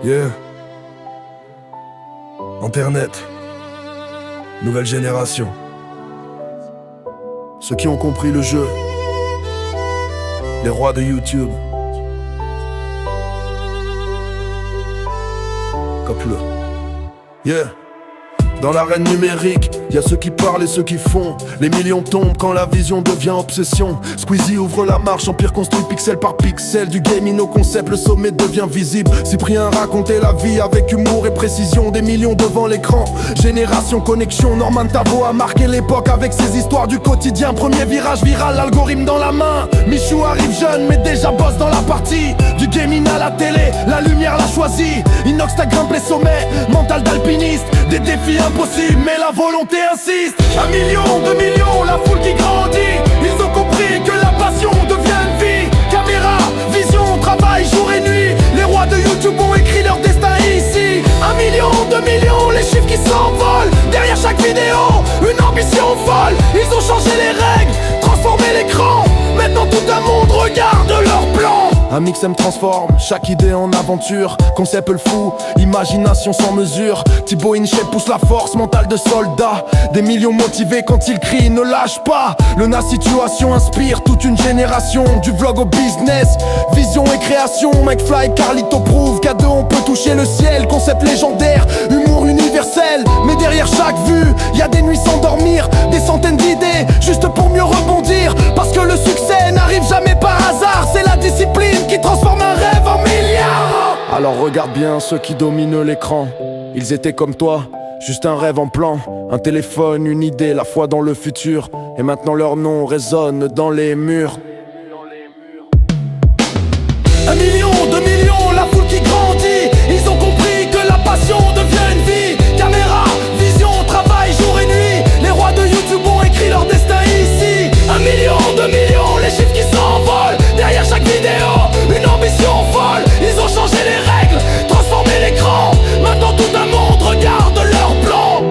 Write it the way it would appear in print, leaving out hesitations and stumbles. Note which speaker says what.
Speaker 1: Yeah. Internet. Nouvelle génération. Ceux qui ont compris le jeu. Les rois de YouTube. Copule. Yeah. Dans l'arène numérique, y a ceux qui parlent et ceux qui font. Les millions tombent quand la vision devient obsession. Squeezie ouvre la marche, empire construit pixel par pixel. Du gaming au concept, le sommet devient visible. Cyprien racontait la vie avec humour et précision. Des millions devant l'écran, génération connexion. Norman Tavo a marqué l'époque avec ses histoires du quotidien. Premier virage viral, l'algorithme dans la main. Michou arrive jeune mais déjà bosse dans la partie. Du gaming à la télé, la lumière l'a choisi. Inox t'a grimpé les sommets, mental d'alpiniste. Des défis impossibles mais la volonté insiste. 1 million, 2 millions, la foule qui grandit. Ils ont compris que la passion devient une vie. Caméra, vision, travail jour et nuit. Les rois de YouTube ont écrit leur destin ici. 1 million, 2 millions, les chiffres qui s'envolent. Derrière chaque vidéo, une ambition folle. Ils ont changé les règles, transformé l'écran. Maintenant tout un monde regarde leur plan. Un mix me transforme, chaque idée en aventure. Concept le fou, imagination sans mesure. Thibaut Inche pousse la force mentale de soldat. Des millions motivés quand ils crient, ne lâche pas. Le Na situation inspire toute une génération. Du vlog au business, vision et création. McFly, Carlito prouve qu'à deux on peut toucher le ciel. Concept légendaire, humour universel. Mais derrière chaque vue, y a des nuits sans dormir. Des centaines d'idées, juste pour mieux rebondir. Parce que le succès n'arrive jamais par hasard. C'est la discipline qui transforme un rêve en milliard. Alors regarde bien ceux qui dominent l'écran. Ils étaient comme toi, juste un rêve en plan. Un téléphone, une idée, la foi dans le futur. Et maintenant leur nom résonne dans les murs. 1 million, 2 millions, la foule qui grandit. Ils ont compris que la passion devient une vie. Caméra, vision, travail jour et nuit. Les rois de YouTube ont écrit leur destin ici. 1 million, 2 millions, les chiffres qui s'envolent. Derrière chaque vidéo, une ambition folle. Ils ont changé les règles, transformé l'écran. Maintenant tout un monde regarde leur plan.